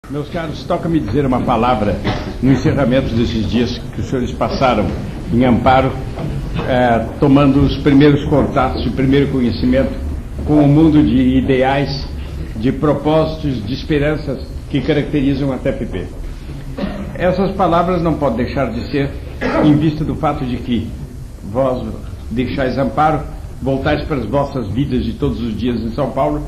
Meus caros, toca-me dizer uma palavra no encerramento desses dias que os senhores passaram em Amparo, tomando os primeiros contatos, o primeiro conhecimento com o mundo de ideais, de propósitos, de esperanças que caracterizam a TPP. Essas palavras não podem deixar de ser em vista do fato de que vós deixais Amparo, voltais para as vossas vidas de todos os dias em São Paulo,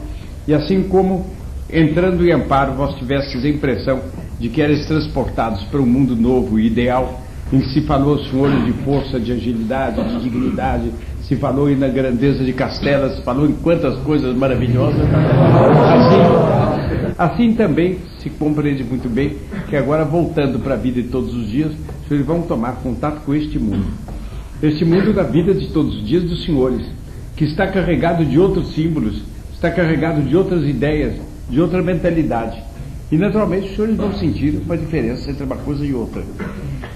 e assim como entrando em Amparo, vós tivestes a impressão de que erais transportados para um mundo novo e ideal, em que se falou, senhores, de força, de agilidade, de dignidade, se falou na grandeza de Castelas, se falou em quantas coisas maravilhosas. Assim também se compreende muito bem que agora, voltando para a vida de todos os dias, os senhores vão tomar contato com este mundo. Este mundo da vida de todos os dias dos senhores, que está carregado de outros símbolos, está carregado de outras ideias, de outra mentalidade. E naturalmente os senhores vão sentir uma diferença entre uma coisa e outra.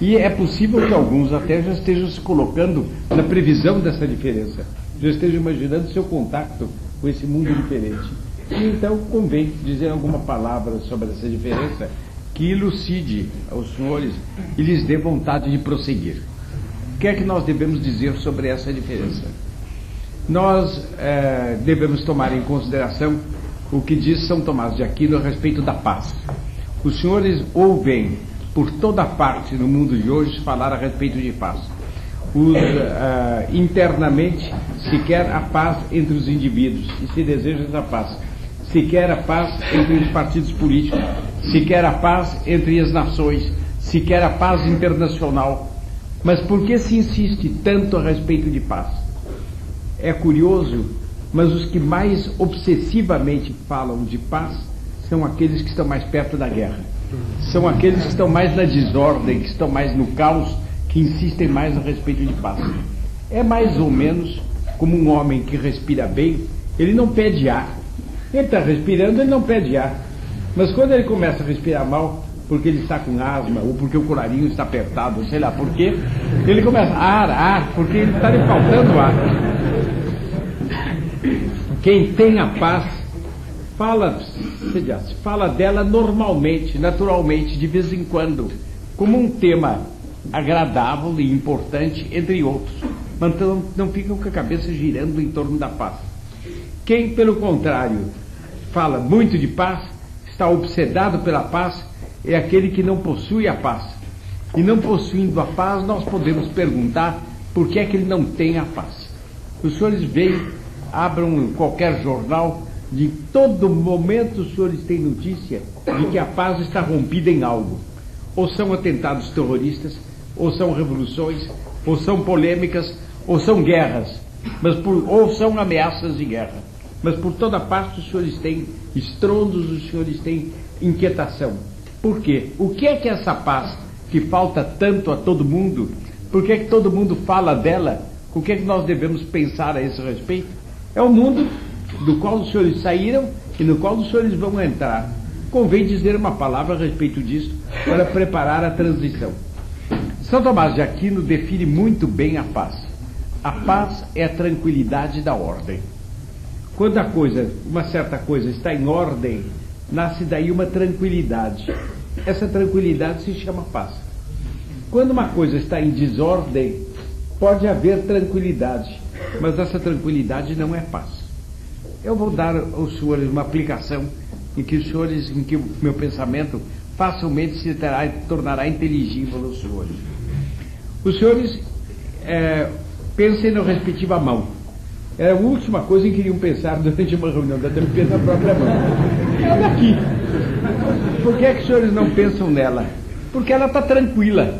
E é possível que alguns até já estejam se colocando na previsão dessa diferença, já estejam imaginando seu contato com esse mundo diferente. E então convém dizer alguma palavra sobre essa diferença que elucide aos senhores e lhes dê vontade de prosseguir. O que é que nós devemos dizer sobre essa diferença? Nós devemos tomar em consideração o que diz São Tomás de Aquino a respeito da paz. Os senhores ouvem por toda parte no mundo de hoje falar a respeito de paz. Internamente se quer a paz entre os indivíduos e se deseja essa paz. Se quer a paz entre os partidos políticos, se quer a paz entre as nações, se quer a paz internacional. Mas por que se insiste tanto a respeito de paz? É curioso, mas os que mais obsessivamente falam de paz são aqueles que estão mais perto da guerra. São aqueles que estão mais na desordem, que estão mais no caos, que insistem mais a respeito de paz. É mais ou menos como um homem que respira bem, ele não pede ar. Ele está respirando, ele não pede ar. Mas quando ele começa a respirar mal, porque ele está com asma, ou porque o colarinho está apertado, sei lá por quê, ele começa ar, porque ele está lhe faltando ar. Quem tem a paz fala dela normalmente, naturalmente, de vez em quando, como um tema agradável e importante, entre outros. Mas não ficam com a cabeça girando em torno da paz. Quem, pelo contrário, fala muito de paz, está obsedado pela paz, é aquele que não possui a paz. E não possuindo a paz, nós podemos perguntar por que é que ele não tem a paz. Os senhores veem, abram qualquer jornal, de todo momento os senhores têm notícia de que a paz está rompida em algo. Ou são atentados terroristas, ou são revoluções, ou são polêmicas, ou são guerras, ou são ameaças de guerra. Mas por toda parte os senhores têm estrondos, os senhores têm inquietação. Por quê? O que é que essa paz que falta tanto a todo mundo, por que é que todo mundo fala dela? O que é que nós devemos pensar a esse respeito? É o mundo do qual os senhores saíram e no qual os senhores vão entrar. Convém dizer uma palavra a respeito disso para preparar a transição. São Tomás de Aquino define muito bem a paz. A paz é a tranquilidade da ordem. Quando uma certa coisa está em ordem, nasce daí uma tranquilidade. Essa tranquilidade se chama paz. Quando uma coisa está em desordem, pode haver tranquilidade, mas essa tranquilidade não é paz. Eu vou dar aos senhores uma aplicação em que o meu pensamento facilmente se tornará inteligível aos senhores. Os senhores pensem na respectiva mão. É a última coisa em que iriam pensar durante uma reunião da TPP na própria mão. Ela daqui. Por que é que os senhores não pensam nela? Porque ela está tranquila.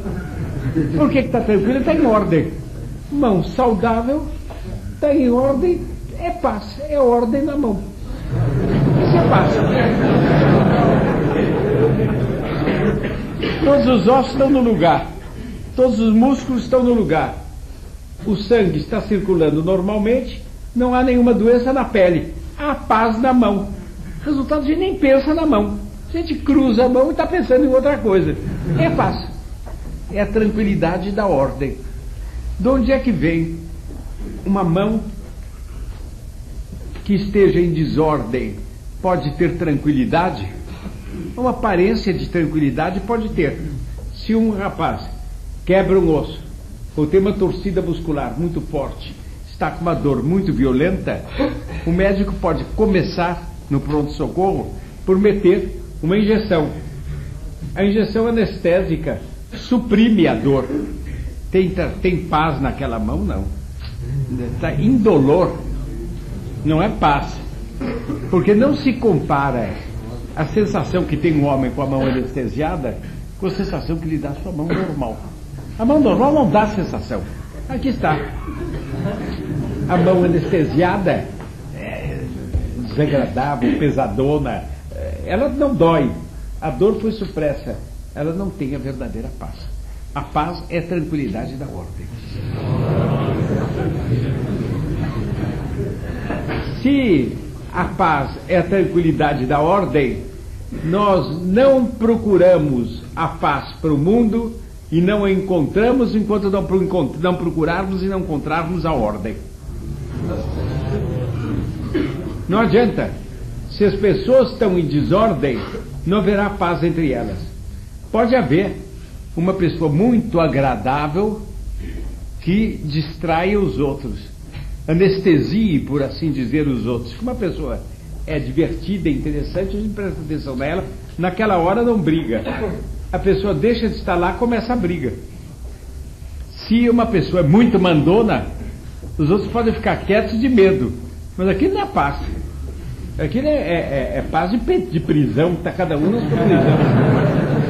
Por que está tranquila? Está em ordem. Mão saudável, está em ordem, é paz, é ordem na mão. Isso é paz. Todos os ossos estão no lugar, todos os músculos estão no lugar, o sangue está circulando normalmente, não há nenhuma doença na pele, há paz na mão. Resultado, a gente nem pensa na mão, a gente cruza a mão e está pensando em outra coisa. É paz, é a tranquilidade da ordem. De onde é que vem uma mão que esteja em desordem? Pode ter tranquilidade? Uma aparência de tranquilidade pode ter. Se um rapaz quebra um osso, ou tem uma torcida muscular muito forte, está com uma dor muito violenta, o médico pode começar no pronto-socorro por meter uma injeção. A injeção anestésica suprime a dor. Tem paz naquela mão? Não. Está indolor. Não é paz. Porque não se compara a sensação que tem um homem com a mão anestesiada com a sensação que lhe dá a sua mão normal. A mão normal não dá sensação. Aqui está. A mão anestesiada é desagradável, pesadona. Ela não dói. A dor foi supressa. Ela não tem a verdadeira paz. A paz é a tranquilidade da ordem. Se a paz é a tranquilidade da ordem, nós não procuramos a paz para o mundo e não a encontramos enquanto não procurarmos e não encontrarmos a ordem. Não adianta. Se as pessoas estão em desordem, não haverá paz entre elas. Pode haver uma pessoa muito agradável que distraia os outros, anestesie, por assim dizer, os outros. Se uma pessoa é divertida, interessante, a gente presta atenção nela, naquela hora não briga. A pessoa deixa de estar lá, começa a briga. Se uma pessoa é muito mandona, os outros podem ficar quietos de medo, mas aquilo não é paz. Aquilo é paz de prisão, está cada um na sua prisão.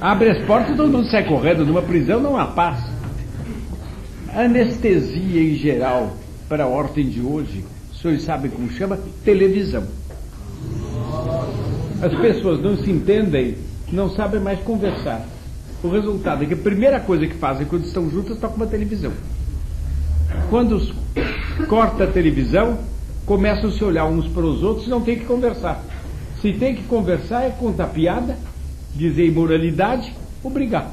Abre as portas e todo mundo sai correndo. Numa prisão não há paz. A anestesia em geral, para a ordem de hoje, os senhores sabem como chama? Televisão. As pessoas não se entendem, não sabem mais conversar. O resultado é que a primeira coisa que fazem quando estão juntas, tocam uma televisão. Quando corta a televisão, começam a se olhar uns para os outros e não tem que conversar. Se tem que conversar é contar piada, dizer imoralidade ou brigar.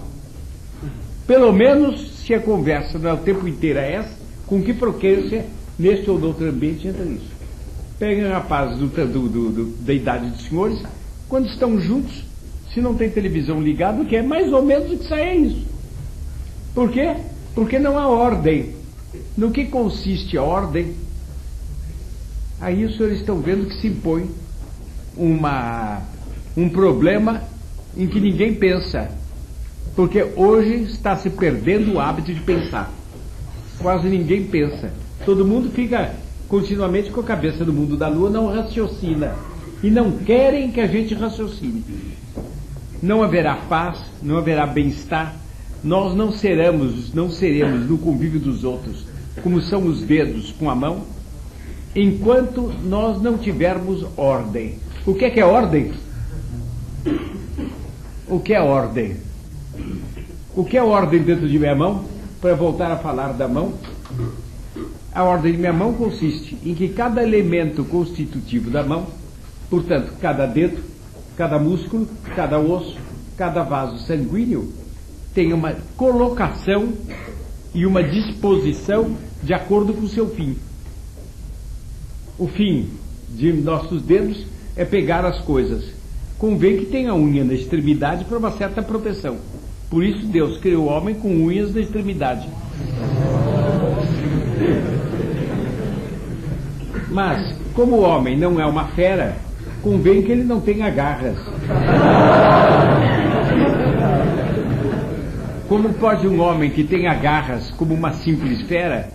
Pelo menos, se a conversa não é o tempo inteiro é essa, com que frequência, neste ou noutro ambiente, entra isso. Peguem rapazes da idade dos senhores, quando estão juntos, se não tem televisão ligada, que é mais ou menos o que sai é isso. Por quê? Porque não há ordem. No que consiste a ordem? Aí os senhores estão vendo que se impõe um problema em que ninguém pensa, porque hoje está se perdendo o hábito de pensar. Quase ninguém pensa. Todo mundo fica continuamente com a cabeça no mundo da lua, não raciocina. E não querem que a gente raciocine. Não haverá paz, não haverá bem-estar. Nós não seremos no convívio dos outros, como são os dedos com a mão, enquanto nós não tivermos ordem. O que é ordem? O que é ordem? O que é ordem dentro de minha mão? Para voltar a falar da mão, a ordem de minha mão consiste em que cada elemento constitutivo da mão, portanto, cada dedo, cada músculo, cada osso, cada vaso sanguíneo, tenha uma colocação e uma disposição de acordo com o seu fim. O fim de nossos dedos é pegar as coisas. Convém que tenha unha na extremidade para uma certa proteção. Por isso Deus criou o homem com unhas na extremidade. Mas, como o homem não é uma fera, convém que ele não tenha garras. Como pode um homem que tenha garras como uma simples fera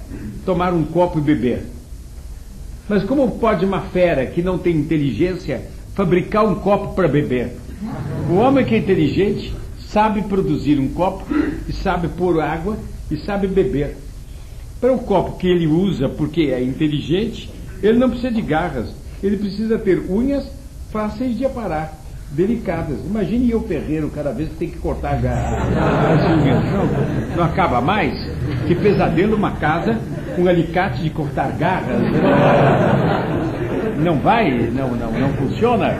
tomar um copo e beber? Mas como pode uma fera que não tem inteligência fabricar um copo para beber? O homem que é inteligente sabe produzir um copo e sabe pôr água e sabe beber. Para o copo que ele usa porque é inteligente, ele não precisa de garras, ele precisa ter unhas fáceis de aparar, delicadas. Imagine eu, ferreiro, cada vez que tem que cortar as unhas. Não acaba mais? Que pesadelo uma casa com um alicate de cortar garras. Não vai? Não funciona?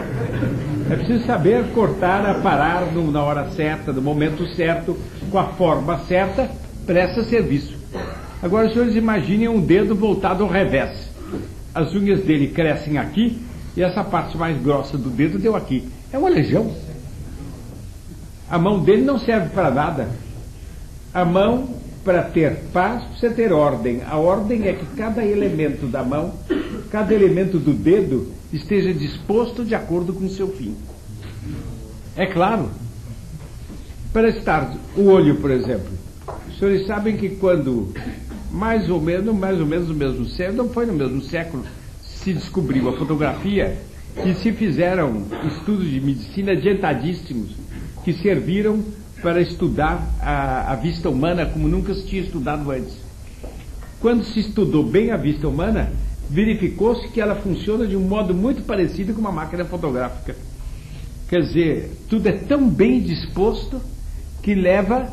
É preciso saber cortar, aparar na hora certa, no momento certo, com a forma certa, presta serviço. Agora os senhores imaginem um dedo voltado ao revés. As unhas dele crescem aqui e essa parte mais grossa do dedo deu aqui. É uma legião. A mão dele não serve para nada. A mão, para ter paz, precisa ter ordem. A ordem é que cada elemento da mão, cada elemento do dedo, esteja disposto de acordo com o seu fim. É claro. Para estar o olho, por exemplo. Os senhores sabem que quando, mais ou menos no mesmo século, não foi no mesmo século, se descobriu a fotografia e se fizeram estudos de medicina adiantadíssimos que serviram para estudar a vista humana como nunca se tinha estudado antes. Quando se estudou bem a vista humana, verificou-se que ela funciona de um modo muito parecido com uma máquina fotográfica. Quer dizer, tudo é tão bem disposto que leva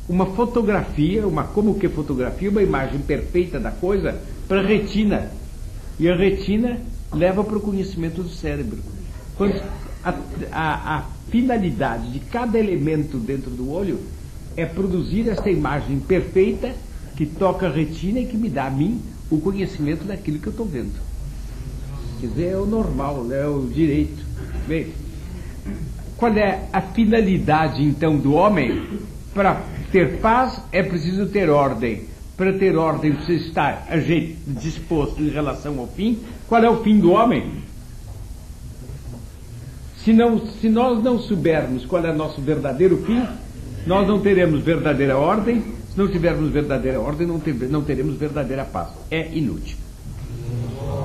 uma fotografia, uma imagem perfeita da coisa, para a retina. E a retina leva para o conhecimento do cérebro. Quando a finalidade de cada elemento dentro do olho é produzir esta imagem perfeita que toca a retina e que me dá a mim o conhecimento daquilo que eu estou vendo. Quer dizer, é o normal, é o direito. Bem, qual é a finalidade então do homem? Para ter paz é preciso ter ordem. Para ter ordem precisa estar disposto em relação ao fim. Qual é o fim do homem? Se nós não soubermos qual é o nosso verdadeiro fim, nós não teremos verdadeira ordem. Se não tivermos verdadeira ordem, não teremos verdadeira paz. É inútil.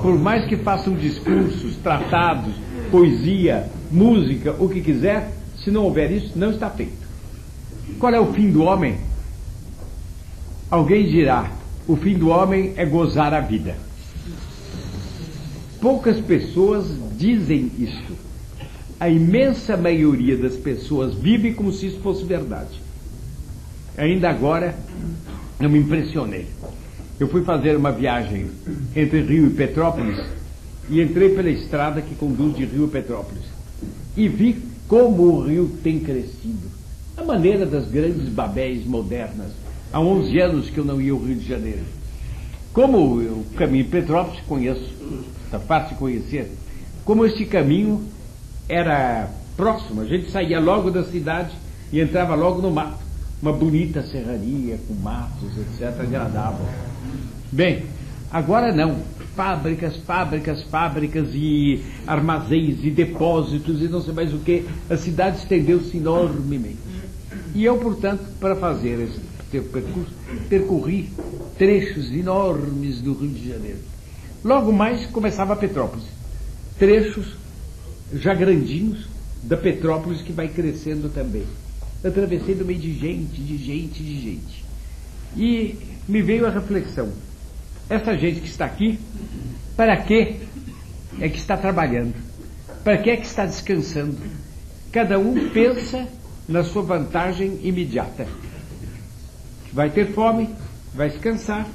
Por mais que façam discursos, tratados, poesia, música, o que quiser, se não houver isso, não está feito. Qual é o fim do homem? Alguém dirá, o fim do homem é gozar a vida. Poucas pessoas dizem isto. A imensa maioria das pessoas vive como se isso fosse verdade. Ainda agora, eu me impressionei. Eu fui fazer uma viagem entre Rio e Petrópolis e entrei pela estrada que conduz de Rio a Petrópolis. E vi como o Rio tem crescido. A maneira das grandes babéis modernas. Há 11 anos que eu não ia ao Rio de Janeiro. Como o caminho de Petrópolis, conheço, está fácil de conhecer. Como este caminho era próximo, a gente saía logo da cidade e entrava logo no mato. Uma bonita serraria com matos, etc., agradável. Bem, agora não. Fábricas e armazéns e depósitos e não sei mais o que. A cidade estendeu-se enormemente. E eu, portanto, para fazer esse percurso, percorri trechos enormes do Rio de Janeiro. Logo mais começava Petrópolis. Trechos já grandinhos da Petrópolis que vai crescendo também. Atravessei no meio de gente. E me veio a reflexão. Essa gente que está aqui, para que é que está trabalhando? Para que é que está descansando? Cada um pensa na sua vantagem imediata. Vai ter fome, vai se cansar,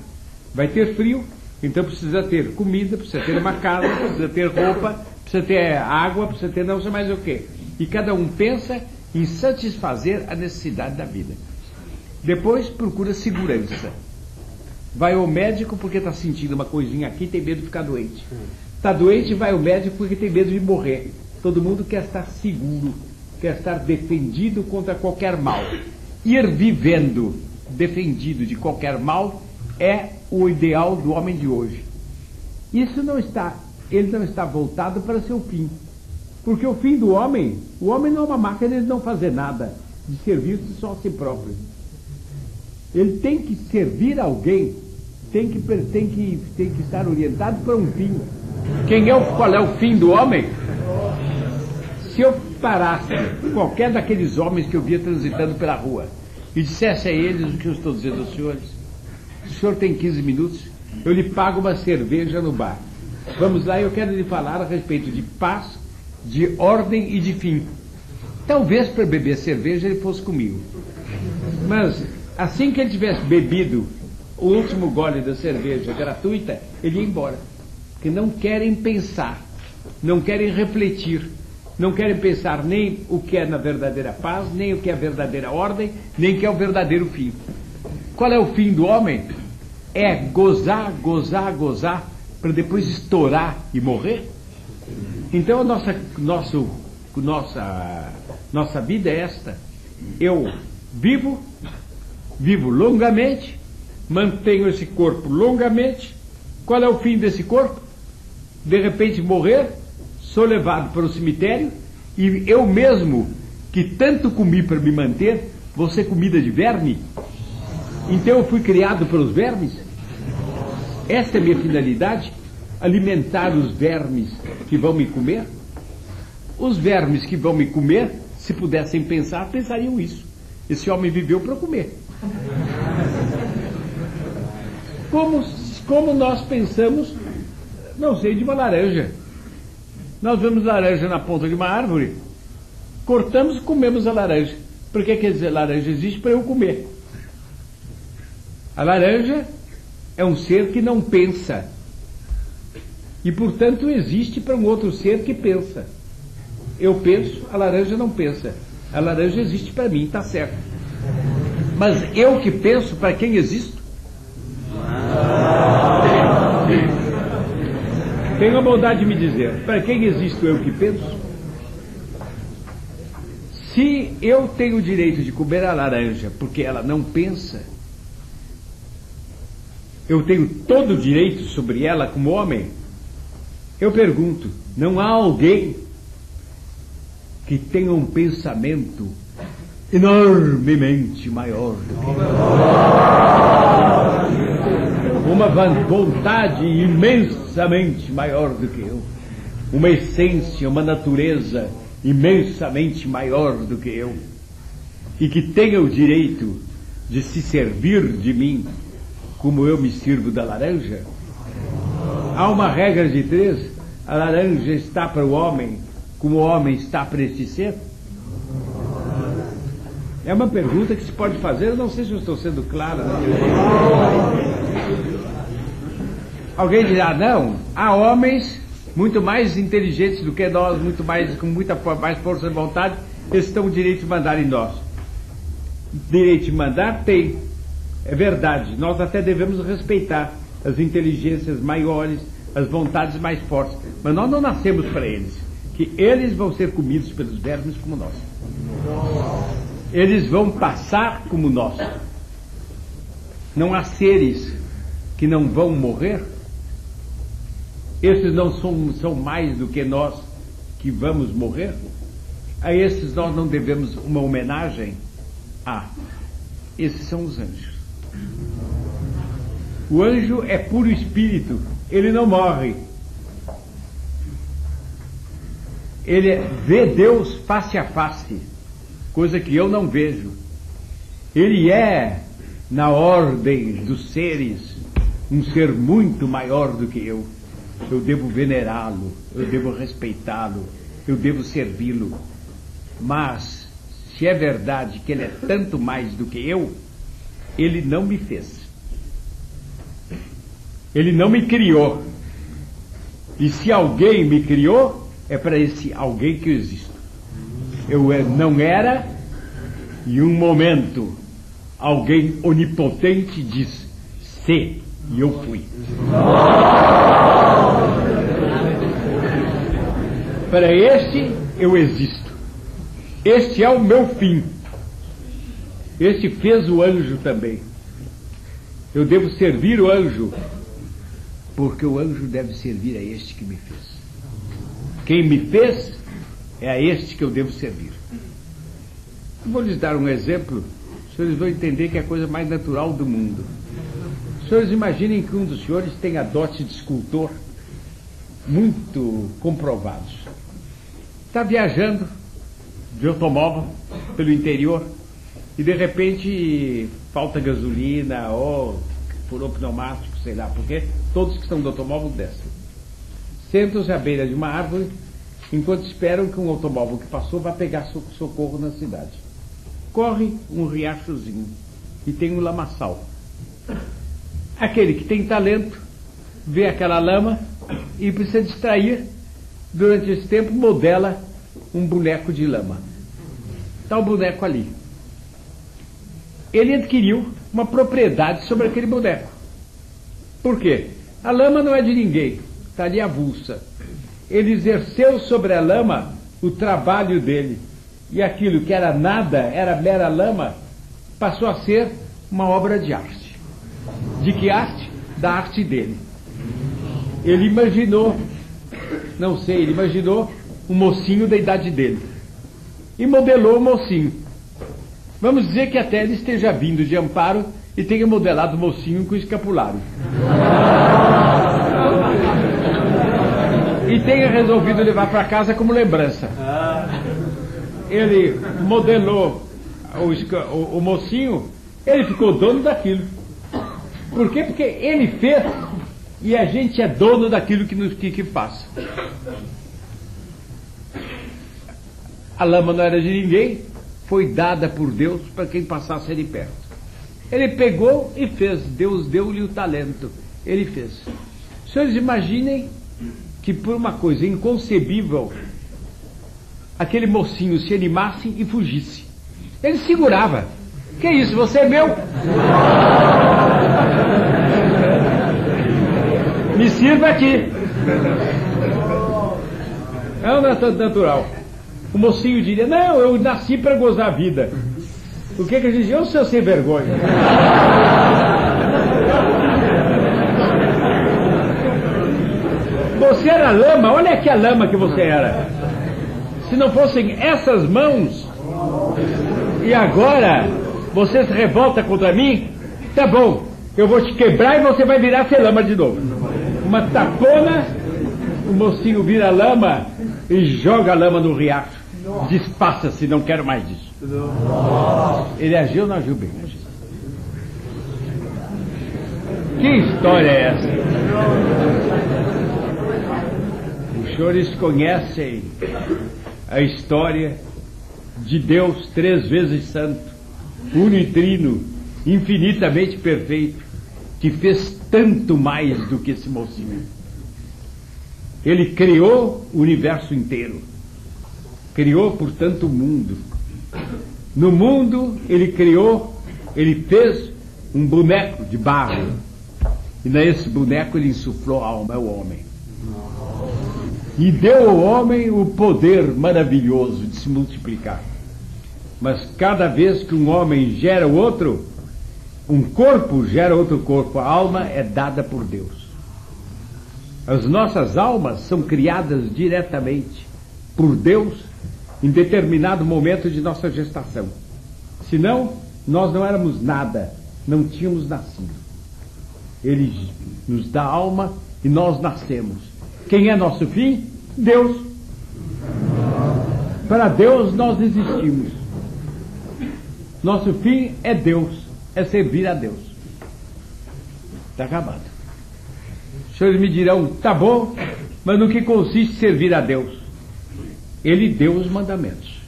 vai ter frio, então precisa ter comida, precisa ter uma casa, precisa ter roupa, precisa ter água, precisa ter não sei mais o quê. E cada um pensa em satisfazer a necessidade da vida. Depois procura segurança. Vai ao médico porque está sentindo uma coisinha aqui, tem medo de ficar doente. Está doente, vai ao médico porque tem medo de morrer. Todo mundo quer estar seguro, quer estar defendido contra qualquer mal. Ir vivendo defendido de qualquer mal é o ideal do homem de hoje. Ele não está voltado para seu fim. Porque o fim do homem, o homem não é uma máquina de não fazer nada, de servir-se só a si próprio. Ele tem que servir alguém, tem que estar orientado para um fim. Qual é o fim do homem? Se eu parasse qualquer daqueles homens que eu via transitando pela rua e dissesse a eles o que eu estou dizendo aos senhores, o senhor tem 15 minutos, eu lhe pago uma cerveja no bar. Vamos lá, eu quero lhe falar a respeito de paz, de ordem e de fim. Talvez para beber cerveja ele fosse comigo. Mas assim que ele tivesse bebido o último gole da cerveja gratuita, ele ia embora. Porque não querem pensar, não querem refletir, não querem pensar nem o que é na verdadeira paz, nem o que é a verdadeira ordem, nem o que é o verdadeiro fim. Qual é o fim do homem? É gozar, para depois estourar e morrer? Então nosso nossa vida é esta. Eu vivo longamente, mantenho esse corpo longamente. Qual é o fim desse corpo? De repente morrer, sou levado para o cemitério e eu mesmo, que tanto comi para me manter, vou ser comida de verme? Então eu fui criado pelos vermes? Esta é a minha finalidade? Alimentar os vermes que vão me comer? Os vermes que vão me comer, se pudessem pensar, pensariam isso. Esse homem viveu para comer. Como nós pensamos, não sei, de uma laranja. Nós vemos laranja na ponta de uma árvore, cortamos e comemos a laranja. Por que quer dizer laranja existe? Para eu comer. A laranja é um ser que não pensa. E, portanto, existe para um outro ser que pensa. Eu penso, a laranja não pensa. A laranja existe para mim, está certo. Mas eu que penso, para quem existo? Tenha a bondade de me dizer, para quem existo eu que penso? Se eu tenho o direito de comer a laranja porque ela não pensa, eu tenho todo o direito sobre ela como homem. Eu pergunto, não há alguém que tenha um pensamento enormemente maior do que eu? Uma vontade imensamente maior do que eu? Uma essência, uma natureza imensamente maior do que eu? E que tenha o direito de se servir de mim como eu me sirvo da laranja? Há uma regra de 3, a laranja está para o homem como o homem está para este ser? É uma pergunta que se pode fazer, eu não sei se eu estou sendo claro. Alguém dirá, não, há homens muito mais inteligentes do que nós, com muita mais força de vontade, eles têm o direito de mandar em nós. Direito de mandar tem, é verdade, nós até devemos respeitar as inteligências maiores, as vontades mais fortes, mas nós não nascemos para eles, que eles vão ser comidos pelos vermes como nós. Eles vão passar como nós. Não há seres que não vão morrer? Esses não são mais do que nós que vamos morrer? A esses nós não devemos uma homenagem? Esses são os anjos. O anjo é puro espírito, ele não morre. Ele vê Deus face a face, coisa que eu não vejo. Ele é, na ordem dos seres, um ser muito maior do que eu. Eu devo venerá-lo, eu devo respeitá-lo, eu devo servi-lo. Mas, se é verdade que ele é tanto mais do que eu, ele não me fez. Ele não me criou. E se alguém me criou, é para esse alguém que eu existo. Eu não era, e um momento, alguém onipotente diz, se, e eu fui. Para este, eu existo. Este é o meu fim. Este fez o anjo também. Eu devo servir o anjo, porque o anjo deve servir a este que me fez. Quem me fez é a este que eu devo servir. Vou lhes dar um exemplo, os senhores vão entender que é a coisa mais natural do mundo. Os senhores imaginem que um dos senhores tem a dote de escultor muito comprovados. Está viajando de automóvel pelo interior e de repente falta gasolina ou furou pneumático, sei lá, porque todos que estão do automóvel descem. Sentam-se à beira de uma árvore enquanto esperam que um automóvel que passou vá pegar socorro na cidade. Corre um riachozinho e tem um lamaçal. Aquele que tem talento vê aquela lama e precisa distrair. Durante esse tempo modela um boneco de lama. Está o boneco ali. Ele adquiriu uma propriedade sobre aquele boneco. Por quê? A lama não é de ninguém, está ali avulsa. Ele exerceu sobre a lama o trabalho dele. E aquilo que era nada, era mera lama, passou a ser uma obra de arte. De que arte? Da arte dele. Ele imaginou, não sei, ele imaginou um mocinho da idade dele. E modelou o mocinho. Vamos dizer que até ele esteja vindo de Amparo e tenha modelado o mocinho com escapulário. E tenha resolvido levar para casa como lembrança. Ele modelou o mocinho, ele ficou dono daquilo. Por quê? Porque ele fez e a gente é dono daquilo que faz. A lama não era de ninguém, foi dada por Deus para quem passasse ali perto. Ele pegou e fez, Deus deu-lhe o talento, ele fez. Senhores, imaginem que por uma coisa inconcebível, aquele mocinho se animasse e fugisse. Ele segurava. Que isso, você é meu? Me sirva aqui. Não é tanto natural. O mocinho diria, não, eu nasci para gozar a vida. O que a gente diz? Eu sou sem vergonha. Você era lama, olha aqui a lama que você era. Se não fossem essas mãos, e agora você se revolta contra mim, tá bom, eu vou te quebrar e você vai virar ser lama de novo. Uma tapona, o mocinho vira lama e joga a lama no riacho. Despaça-se, não quero mais disso. Ele agiu ou não agiu bem? Agiu. Que história é essa? Os senhores conhecem a história de Deus 3 vezes santo, uno e trino, infinitamente perfeito, que fez tanto mais do que esse mocinho. Ele criou o universo inteiro, criou, portanto, o mundo. No mundo ele criou, ele fez um boneco de barro, e nesse boneco ele insuflou a alma, é o homem. E deu ao homem o poder maravilhoso de se multiplicar. Mas cada vez que um homem gera o outro, um corpo gera outro corpo, a alma é dada por Deus. As nossas almas são criadas diretamente por Deus em determinado momento de nossa gestação. Senão, nós não éramos nada, não tínhamos nascido. Ele nos dá alma e nós nascemos. Quem é nosso fim? Deus. Para Deus nós existimos. Nosso fim é Deus, é servir a Deus. Está acabado. Os senhores me dirão, tá bom, mas no que consiste servir a Deus? Ele deu os mandamentos.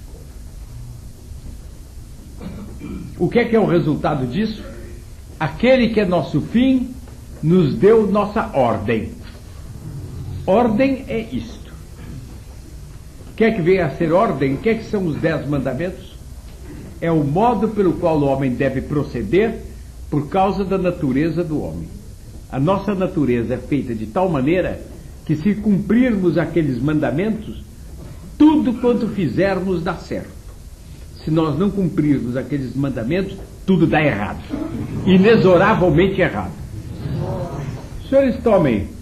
O que é o resultado disso? Aquele que é nosso fim nos deu nossa ordem. Ordem é isto. O que é que vem a ser ordem? O que é que são os 10 mandamentos? É o modo pelo qual o homem deve proceder por causa da natureza do homem. A nossa natureza é feita de tal maneira que, se cumprirmos aqueles mandamentos, tudo quanto fizermos dá certo. Se nós não cumprirmos aqueles mandamentos, tudo dá errado. Inexoravelmente errado. Os senhores tomem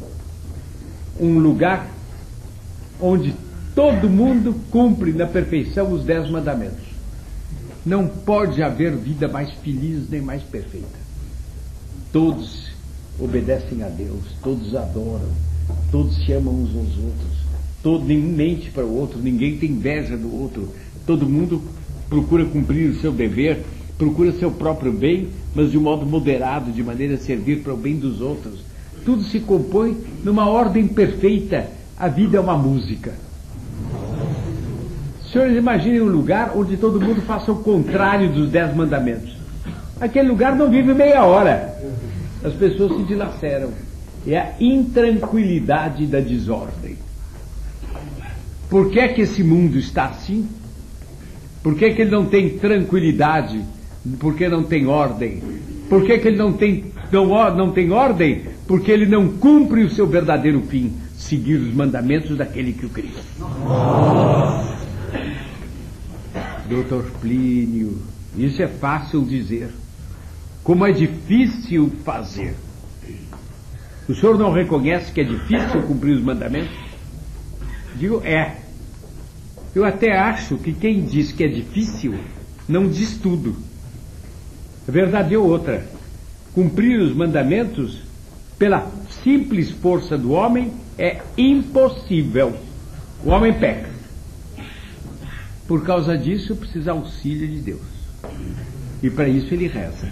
um lugar onde todo mundo cumpre na perfeição os 10 mandamentos. Não pode haver vida mais feliz nem mais perfeita. Todos obedecem a Deus, todos adoram, todos se amam uns aos outros, nenhum mente para o outro, ninguém tem inveja do outro, todo mundo procura cumprir o seu dever, procura seu próprio bem, mas de um modo moderado, de maneira a servir para o bem dos outros. Tudo se compõe numa ordem perfeita. A vida é uma música. Os senhores imaginem um lugar onde todo mundo faça o contrário dos 10 mandamentos. Aquele lugar não vive meia hora. As pessoas se dilaceram. É a intranquilidade da desordem. Por que é que esse mundo está assim? Por que é que ele não tem tranquilidade? Por que não tem ordem? Por que é que ele não tem ordem? Porque ele não cumpre o seu verdadeiro fim, seguir os mandamentos daquele que o criou. Doutor Plínio, isso é fácil dizer. Como é difícil fazer. O senhor não reconhece que é difícil cumprir os mandamentos? Digo, é. Eu até acho que quem diz que é difícil não diz tudo. A verdade é outra. Cumprir os mandamentos, pela simples força do homem, é impossível. O homem peca. Por causa disso, precisa auxílio de Deus. E para isso ele reza.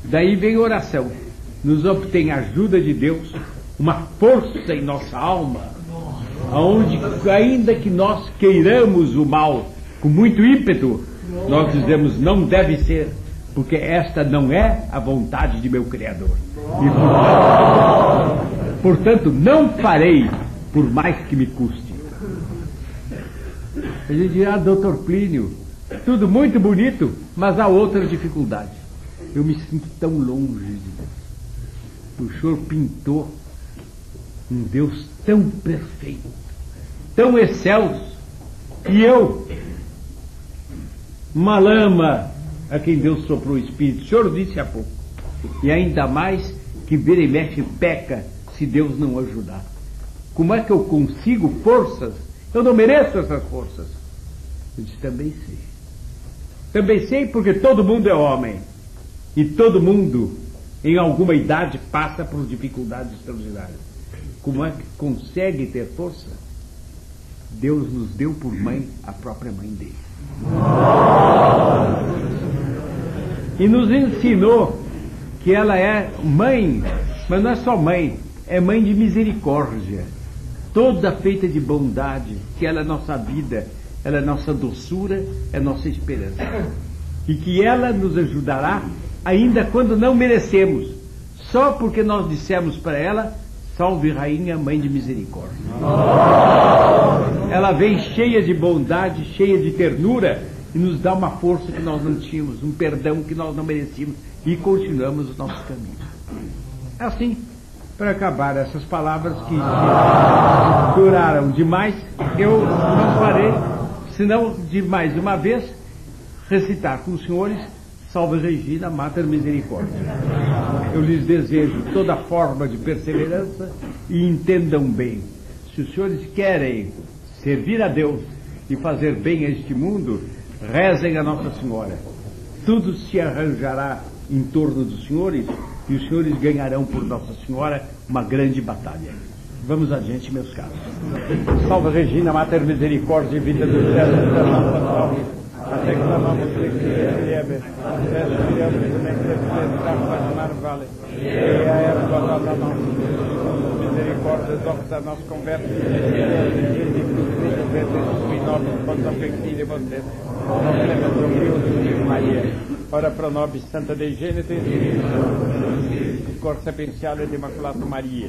Daí vem a oração. Nos obtém a ajuda de Deus, uma força em nossa alma, aonde, ainda que nós queiramos o mal com muito ímpeto, nós dizemos, não deve ser, porque esta não é a vontade de meu Criador. E, portanto, não farei, por mais que me custe. A gente dirá, doutor Plínio, tudo muito bonito, mas há outra dificuldade. Eu me sinto tão longe de Deus. O senhor pintou um Deus tão perfeito, tão excelso, e eu, uma lama a quem Deus soprou o Espírito. O senhor disse há pouco. E ainda mais que vira e mexe peca se Deus não ajudar. Como é que eu consigo forças? Eu não mereço essas forças. Eu disse, também sei. Também sei porque todo mundo é homem. E todo mundo, em alguma idade, passa por dificuldades extraordinárias. Como é que consegue ter força? Deus nos deu por mãe a própria mãe dele. E nos ensinou que ela é mãe, mas não é só mãe, é mãe de misericórdia, toda feita de bondade, que ela é nossa vida, ela é nossa doçura, é nossa esperança. E que ela nos ajudará ainda quando não merecemos, só porque nós dissemos para ela, salve rainha, mãe de misericórdia. Ela vem cheia de bondade, cheia de ternura, e nos dá uma força que nós não tínhamos, um perdão que nós não merecíamos, e continuamos o nosso caminho. Assim, para acabar essas palavras que duraram demais, eu não farei, senão de mais uma vez, recitar com os senhores, Salve Regina, Mater Misericórdia. Eu lhes desejo toda forma de perseverança e entendam bem, se os senhores querem servir a Deus e fazer bem a este mundo, rezem a Nossa Senhora. Tudo se arranjará em torno dos senhores e os senhores ganharão por Nossa Senhora uma grande batalha. Vamos adiante, meus caros. Salve Regina, Mater Misericórdia, Vita do Céu, da nossa salve. Até que la mamma lieve, vale. E a erva da nossa misericórdia, docta nos converte, Maria. Ora pro nobis Santa Dei Genitis, Cor Sapientiale de Immaculato Maria.